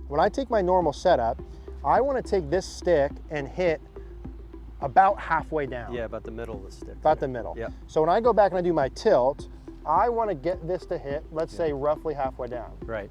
when I take my normal setup, I want to take this stick and hit about halfway down. Yeah, about the middle of the stick. About the middle. Yeah. So when I go back and I do my tilt, I want to get this to hit, let's say roughly halfway down. Right.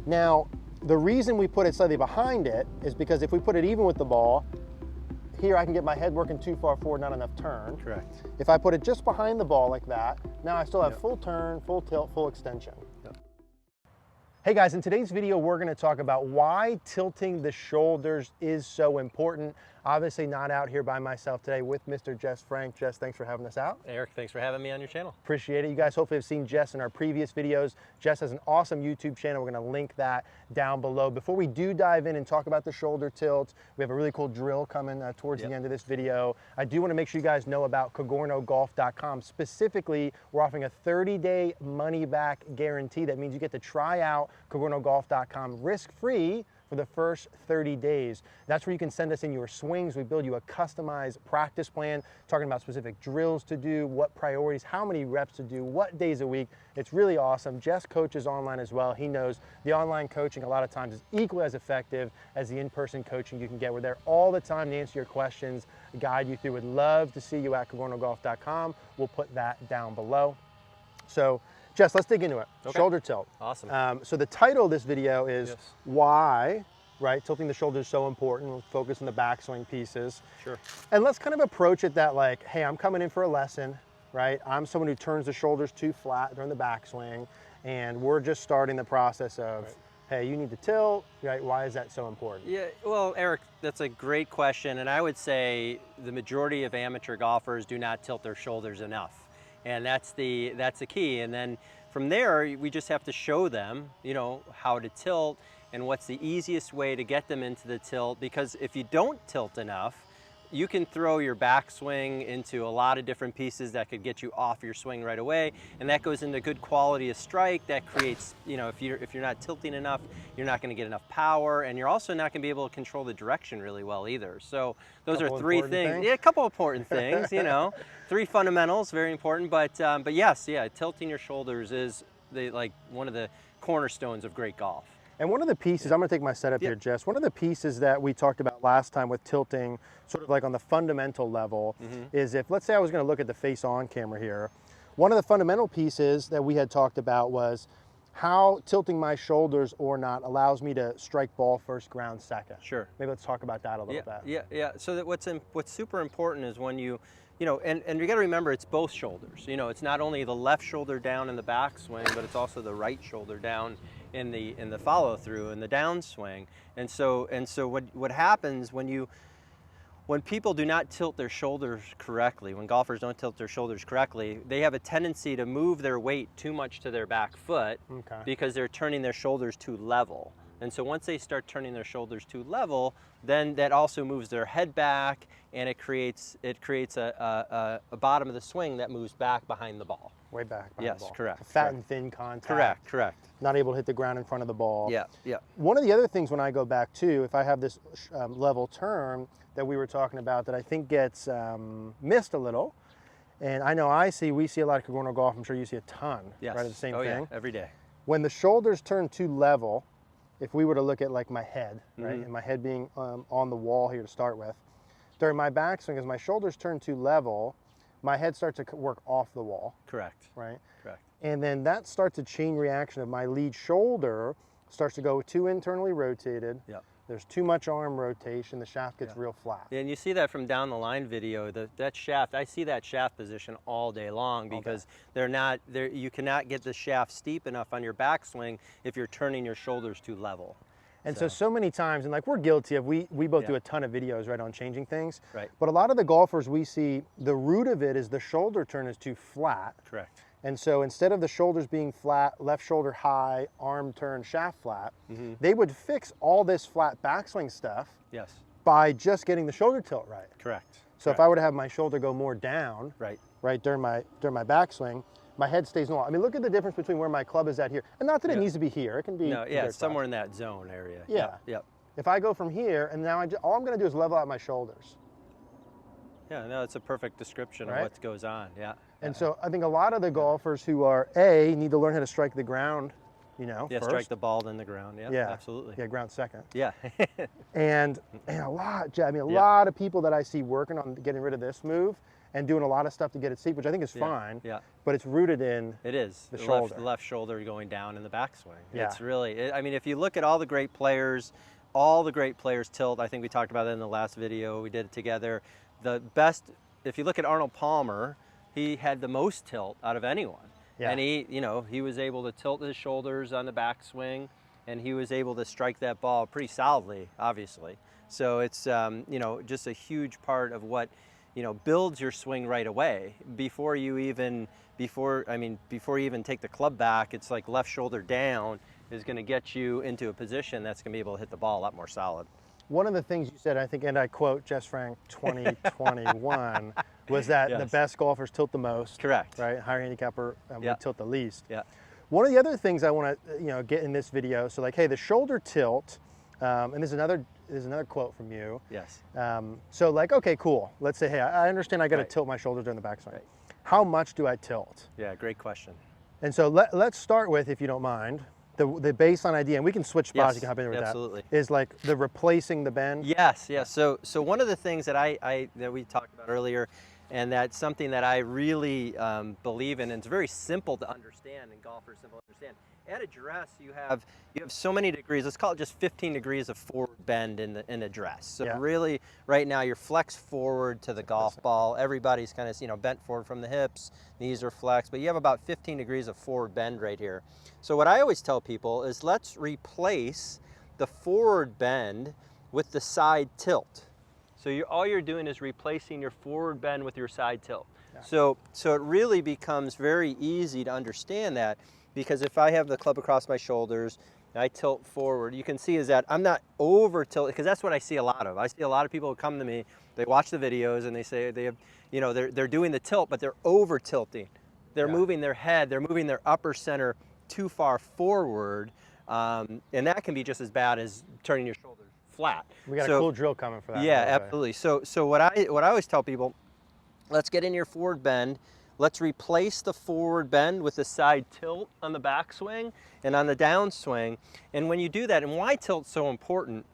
Now, the reason we put it slightly behind it is because if we put it even with the ball, here I can get my head working too far forward, not enough turn. Correct. If I put it just behind the ball like that, now I still have full turn, full tilt, full extension. Hey guys, in today's video, we're gonna talk about why tilting the shoulders is so important. Obviously not out here by myself today with Mr. Jess Frank. Jess, thanks for having us out. Eric, thanks for having me on your channel. Appreciate it. You guys hopefully have seen Jess in our previous videos. Jess has an awesome YouTube channel. We're gonna link that down below. Before we do dive in and talk about the shoulder tilt, we have a really cool drill coming towards the end of this video. I do wanna make sure you guys know about CogornoGolf.com. Specifically, we're offering a 30-day money-back guarantee. That means you get to try out CogornoGolf.com risk-free for the first 30 days. That's where you can send us in your swings. We build you a customized practice plan, talking about specific drills to do, what priorities, how many reps to do, what days a week. It's really awesome. Jess coaches online as well. He knows the online coaching a lot of times is equally as effective as the in-person coaching you can get. We're there all the time to answer your questions, guide you through. Would love to see you at CogornoGolf.com. We'll put that down below. So, Jess, let's dig into it. Okay. Shoulder tilt. Awesome. So the title of this video is why, right, tilting the shoulder is so important. We'll focus on the backswing pieces. Sure. And let's kind of approach it that like, hey, I'm coming in for a lesson, right? I'm someone who turns the shoulders too flat during the backswing, and we're just starting the process of, hey, you need to tilt, right? Why is that so important? Yeah, well, Eric, that's a great question, and I would say the majority of amateur golfers do not tilt their shoulders enough. And that's the key. And then from there, we just have to show them, you know, how to tilt and what's the easiest way to get them into the tilt. Because if you don't tilt enough, you can throw your backswing into a lot of different pieces that could get you off your swing right away, and that goes into good quality of strike. That creates, you know, if you're not tilting enough, you're not going to get enough power, and you're also not going to be able to control the direction really well either. So those are three things. Yeah, a couple important things. You know, three fundamentals, very important. But yes, yeah, tilting your shoulders is one of the cornerstones of great golf. And one of the pieces, I'm gonna take my setup here, Jess, one of the pieces that we talked about last time with tilting, sort of like on the fundamental level, is if, let's say I was gonna look at the face-on camera here, one of the fundamental pieces that we had talked about was how tilting my shoulders or not allows me to strike ball first, ground second. Sure. Maybe let's talk about that a little bit. Yeah. So that what's super important is when you know, and you got to remember it's both shoulders. You know, it's not only the left shoulder down in the backswing, but it's also the right shoulder down in the follow through and the downswing. And so what happens when people do not tilt their shoulders correctly, when golfers don't tilt their shoulders correctly, they have a tendency to move their weight too much to their back foot because they're turning their shoulders too level. And so once they start turning their shoulders too level, then that also moves their head back, and it creates a bottom of the swing that moves back behind the ball. Way back behind the ball. Yes, correct. Fat and thin contact. Correct. Not able to hit the ground in front of the ball. Yeah. One of the other things when I go back too, if I have this level turn that we were talking about that I think gets missed a little, and I know we see a lot of Cogorno Golf, I'm sure you see a ton, right, of the same thing. Yeah, every day. When the shoulders turn too level, if we were to look at like my head, right, and my head being on the wall here to start with, during my backswing, as my shoulders turn too level, my head starts to work off the wall. Correct. Right? Correct. And then that starts a chain reaction of my lead shoulder starts to go too internally rotated. Yep. There's too much arm rotation, the shaft gets real flat. Yeah, and you see that from down the line video, that shaft, I see that shaft position all day long because you cannot get the shaft steep enough on your backswing if you're turning your shoulders too level. And so many times, and like we're guilty of, we both do a ton of videos, right, on changing things. Right. But a lot of the golfers we see, the root of it is the shoulder turn is too flat. Correct. And so instead of the shoulders being flat, left shoulder high, arm turn, shaft flat, they would fix all this flat backswing stuff by just getting the shoulder tilt right. Correct. So if I were to have my shoulder go more down, right during my backswing, my head stays normal. I mean, look at the difference between where my club is at here. And not that it needs to be here. It can be somewhere in that zone area. Yeah. Yep. If I go from here and now all I'm going to do is level out my shoulders. Yeah, no, it's a perfect description of what goes on. Yeah. And so I think a lot of the golfers who are need to learn how to strike the ground you know, Yeah, first. strike the ball then the ground. Yeah, Yeah, absolutely. Yeah, ground second. Yeah. And a lot of people that I see working on getting rid of this move and doing a lot of stuff to get it steep, which I think is fine. Yeah. But it's rooted in It is. the shoulder. The left shoulder going down in the backswing. Yeah. It's really, I mean, if you look at all the great players tilt. I think we talked about that in the last video. We did it together. The best, if you look at Arnold Palmer, he had the most tilt out of anyone. Yeah. And he was able to tilt his shoulders on the backswing, and he was able to strike that ball pretty solidly, obviously. So it's, just a huge part of what, builds your swing right away. Before you even take the club back, it's like left shoulder down is going to get you into a position that's going to be able to hit the ball a lot more solid. One of the things you said, I think, and I quote Jess Frank 2021, was that the best golfers tilt the most. Correct. Right? Higher handicapper would tilt the least. Yeah. One of the other things I want to get in this video, so like, hey, the shoulder tilt, and there's another quote from you. Yes. So like, okay, cool. Let's say, hey, I understand I got to tilt my shoulders during the backswing. Right. How much do I tilt? Yeah, great question. And so let's start with, if you don't mind, the baseline idea, and we can switch spots. You can hop in with absolutely. that. Is like the replacing the bend. Yes, yes. So one of the things that that we talked about earlier, and that's something that I really believe in, and it's very simple to understand, and golfers simple to understand. At address, you have so many degrees. Let's call it just 15 degrees of forward bend in address. So really, right now, you're flexed forward to the golf ball. Everybody's kind of bent forward from the hips. Knees are flexed, but you have about 15 degrees of forward bend right here. So what I always tell people is let's replace the forward bend with the side tilt. So all you're doing is replacing your forward bend with your side tilt. Yeah. So it really becomes very easy to understand that, because if I have the club across my shoulders, and I tilt forward, you can see is that I'm not over tilted, because that's what I see a lot of. I see a lot of people who come to me, they watch the videos and they say they have, they're doing the tilt, but they're over tilting. They're moving their head, they're moving their upper center too far forward, and that can be just as bad as turning your shoulders flat. We got a cool drill coming for that. Yeah, absolutely. So what I always tell people, let's get in your forward bend. Let's replace the forward bend with the side tilt on the backswing and on the downswing. And when you do that, and why tilt's so important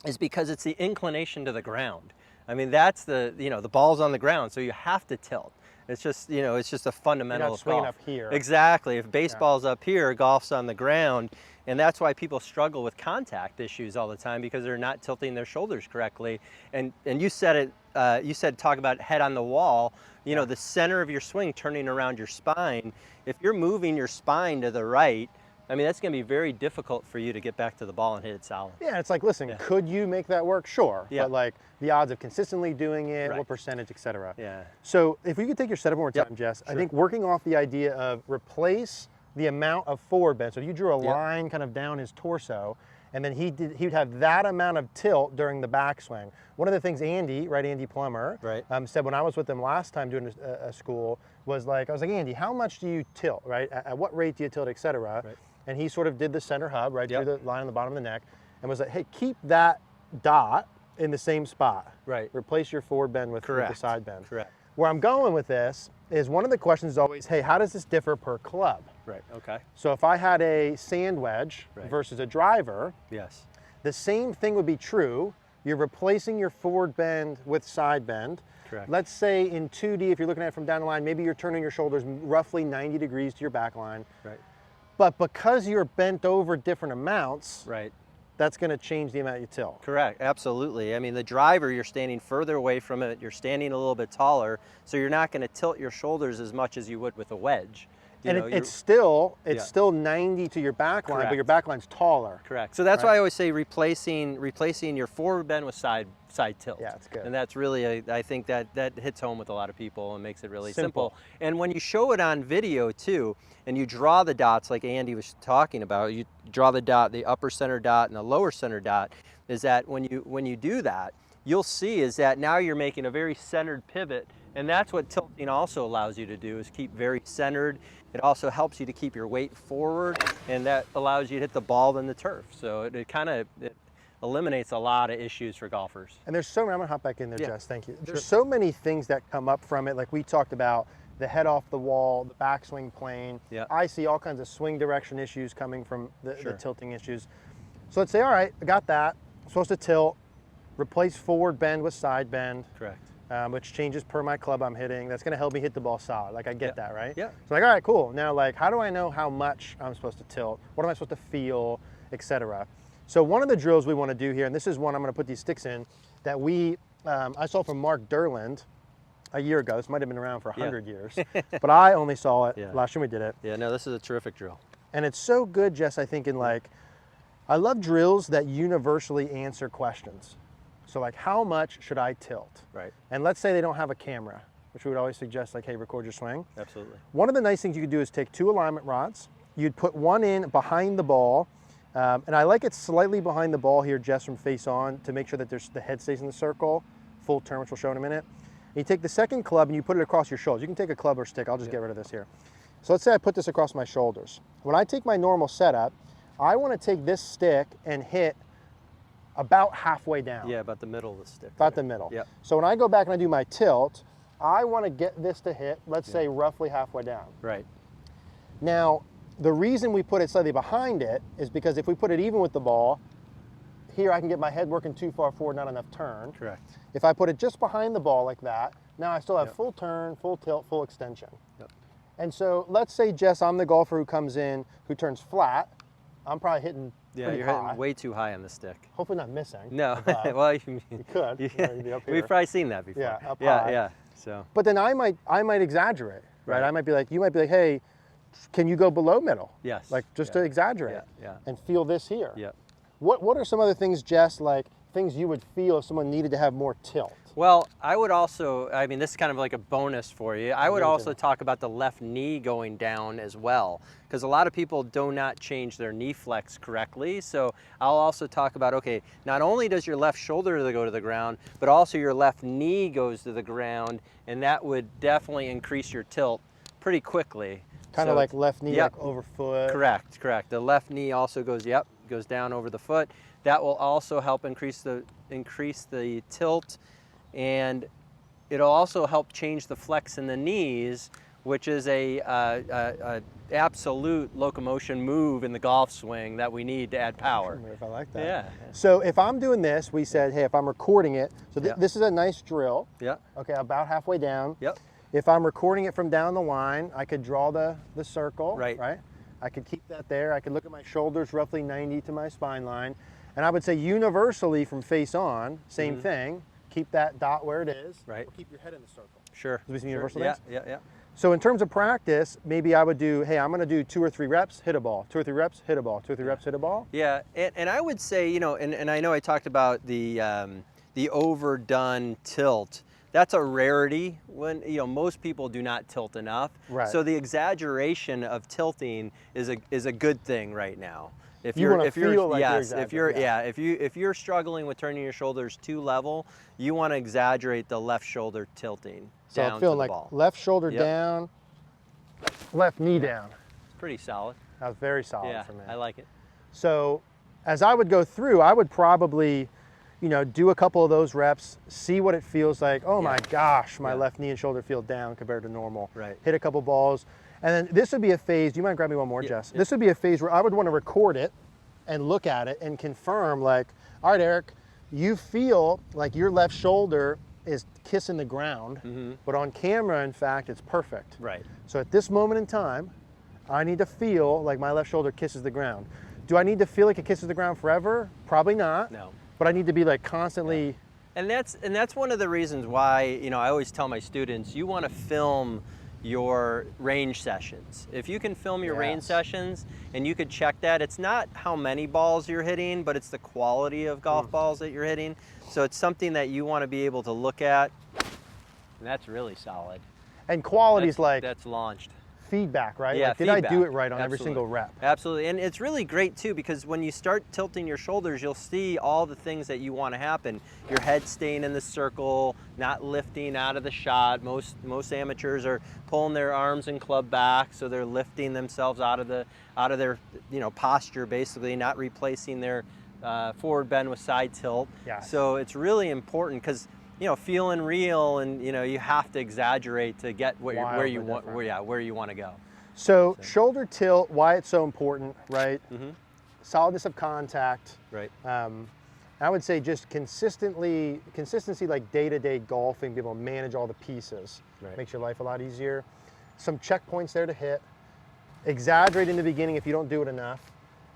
is because it's the inclination to the ground. I mean, that's the ball's on the ground, so you have to tilt. It's just, it's just a fundamental You're not swinging golf. up here. Exactly. If baseball's up here, golf's on the ground. And that's why people struggle with contact issues all the time, because they're not tilting their shoulders correctly. And you said it, you said talk about head on the wall, the center of your swing turning around your spine. If you're moving your spine to the right, I mean, that's going to be very difficult for you to get back to the ball and hit it solid. Yeah, it's like, listen, could you make that work? Sure. Yeah. But like the odds of consistently doing it, what percentage, et cetera. Yeah. So if we could take your setup one more time, Jess, Sure. I think working off the idea of replace the amount of forward bend. So if you drew a line kind of down his torso, and then he'd have that amount of tilt during the backswing. One of the things Andy Plummer, said when I was with him last time doing a school was like, I was like, Andy, how much do you tilt, right? At what rate do you tilt, et cetera? Right. And he sort of did the center hub, right? Drew the line on the bottom of the neck, and was like, hey, keep that dot in the same spot. Right. Replace your forward bend with the side bend. Correct. Where I'm going with this is one of the questions is always, hey, how does this differ per club? Right, okay. So if I had a sand wedge versus a driver, the same thing would be true. You're replacing your forward bend with side bend. Correct. Let's say in 2D, if you're looking at it from down the line, maybe you're turning your shoulders roughly 90 degrees to your back line. Right. But because you're bent over different amounts, that's going to change the amount you tilt. Correct, absolutely. I mean, the driver, you're standing further away from it, you're standing a little bit taller, so you're not going to tilt your shoulders as much as you would with a wedge. It's still 90 to your back line, but your back line's taller. Correct. So that's why I always say replacing your forward bend with side tilt. Yeah, it's good. And that's really, I think that hits home with a lot of people and makes it really simple. And when you show it on video too, and you draw the dots like Andy was talking about, you draw the dot, the upper center dot and the lower center dot, is that when you do that, you'll see is that now you're making a very centered pivot. And that's what tilting also allows you to do, is keep very centered. It also helps you to keep your weight forward, and that allows you to hit the ball in the turf. So it eliminates a lot of issues for golfers. And there's so many, I'm gonna hop back in there, Jess, thank you. There's so many things that come up from it, like we talked about, the head off the wall, the backswing plane. Yeah. I see all kinds of swing direction issues coming from the Sure. tilting issues. So let's say, all right, I got that. I'm supposed to tilt, replace forward bend with side bend. Correct. Which changes per my club I'm hitting. That's gonna help me hit the ball solid. Like I get Yeah. that, right? Yeah. So like, all right, cool. Now like, how do I know how much I'm supposed to tilt? What am I supposed to feel, etc. So one of the drills we wanna do here, and this is one I'm gonna put these sticks in, that I saw from Mark Derland a year ago. This might have been around for 100 years, but I only saw it last year we did it. Yeah, no, this is a terrific drill. And it's so good, Jess, I think in like, I love drills that universally answer questions. So like, how much should I tilt? Right. And let's say they don't have a camera, which we would always suggest like, hey, record your swing. Absolutely. One of the nice things you could do is take 2 alignment rods. You'd put one in behind the ball. And I like it slightly behind the ball here, Jess, from face on to make sure that the head stays in the circle, full turn, which we'll show in a minute. And you take the second club and you put it across your shoulders. You can take a club or stick. I'll just get rid of this here. So let's say I put this across my shoulders. When I take my normal setup, I want to take this stick and hit about halfway down. Yeah, about the middle of the stick. About the middle. Yep. So when I go back and I do my tilt, I want to get this to hit, let's say roughly halfway down. Right. Now, the reason we put it slightly behind it is because if we put it even with the ball, here I can get my head working too far forward, not enough turn. Correct. If I put it just behind the ball like that, now I still have full turn, full tilt, full extension. Yep. And so let's say, Jess, I'm the golfer who comes in, who turns flat. I'm probably hitting pretty you're high. hitting way too high on the stick. Hopefully not missing. No, But well, you could. You know, you'd be up here. we've probably seen that before. Yeah, up yeah, high. yeah. So. But then I might exaggerate, right? Right. I might be like, you might be like, hey, can you go below middle? Yes. Like just to exaggerate. Yeah. And feel this here. Yep. What are some other things, Jess, like things you would feel if someone needed to have more tilt? Well, I would also, I mean, this is kind of like a bonus for you. I would Me also too. talk about the left knee going down as well, because a lot of people do not change their knee flex correctly. So I'll also talk about, okay, not only does your left shoulder go to the ground, but also your left knee goes to the ground, and that would definitely increase your tilt pretty quickly. Kind of like left knee, Yep. like over foot. Correct, correct. The left knee also goes, goes down over the foot. That will also help increase the tilt, and it'll also help change the flex in the knees, which is a absolute locomotion move in the golf swing that we need to add power. If I like that. Yeah. So if I'm doing this, we said, hey, if I'm recording it, so this is a nice drill. Yeah. Okay, about halfway down. Yep. If I'm recording it from down the line, I could draw the circle. Right. Right. I could keep that there. I could look at my shoulders roughly 90 to my spine line. And I would say universally from face on, same thing. Keep that dot where it is. Right. Or keep your head in the circle. Sure. Do we see sure. universal Yeah, things? yeah, yeah. So in terms of practice, maybe I would do, hey, I'm going to do 2 or 3 reps, hit a ball. 2 or 3 reps, hit a ball. 2 or 3 reps, hit a ball. Yeah, and I would say, you know, and I know I talked about the overdone tilt. That's a rarity when, you know, most people do not tilt enough. Right. So the exaggeration of tilting is a good thing right now. If You you're wanna if you're feel like you're yes, if you're exaggerating, if you're struggling with turning your shoulders too level, you want to exaggerate the left shoulder tilting So down I'm to feeling the like ball. left shoulder Yep. down, left knee down. Pretty solid. That was very solid Yeah, for me. I like it. So as I would go through, I would probably, you know, do a couple of those reps, see what it feels like. Oh my gosh, my left knee and shoulder feel down compared to normal. Right. Hit a couple balls. And then this would be a phase, do you mind grabbing me one more, Jess? This would be a phase where I would want to record it and look at it and confirm like, all right, Eric, you feel like your left shoulder is kissing the ground, but on camera, in fact, it's perfect. Right. So at this moment in time, I need to feel like my left shoulder kisses the ground. Do I need to feel like it kisses the ground forever? Probably not. No. But I need to be like constantly. And that's one of the reasons why, you know, I always tell my students, you want to film your range sessions. If you can film your range sessions and you could check that, it's not how many balls you're hitting, but it's the quality of golf balls that you're hitting. So it's something that you want to be able to look at. And that's really solid. And quality's like that's launched. feedback, right? Yeah, like, did I feedback. do it right on every Absolutely. single rep? Absolutely, and it's really great too, because when you start tilting your shoulders, you'll see all the things that you want to happen. Your head staying in the circle, not lifting out of the shot. Most amateurs are pulling their arms and club back, so they're lifting themselves out of their posture, basically, not replacing their forward bend with side tilt. Yes. So it's really important, because you know, feeling real, and you know, you have to exaggerate to get where you want to go. So shoulder tilt, why it's so important, right? Solidness of contact. Right. I would say just consistency, like day-to-day golfing, be able to manage all the pieces. Right. Makes your life a lot easier. Some checkpoints there to hit. Exaggerate in the beginning if you don't do it enough.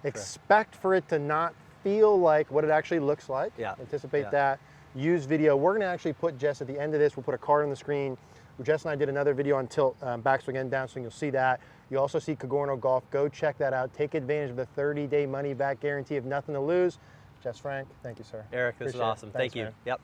Expect for it to not feel like what it actually looks like. Yeah. Anticipate that. Use video. We're gonna actually put Jess at the end of this. We'll put a card on the screen. Jess and I did another video on tilt, backswing and downswing. You'll see that. You also see Cogorno Golf. Go check that out. Take advantage of the 30-day money-back guarantee of nothing to lose. Jess Frank, thank you, sir. Eric, this is awesome. Thank you. Man. Yep.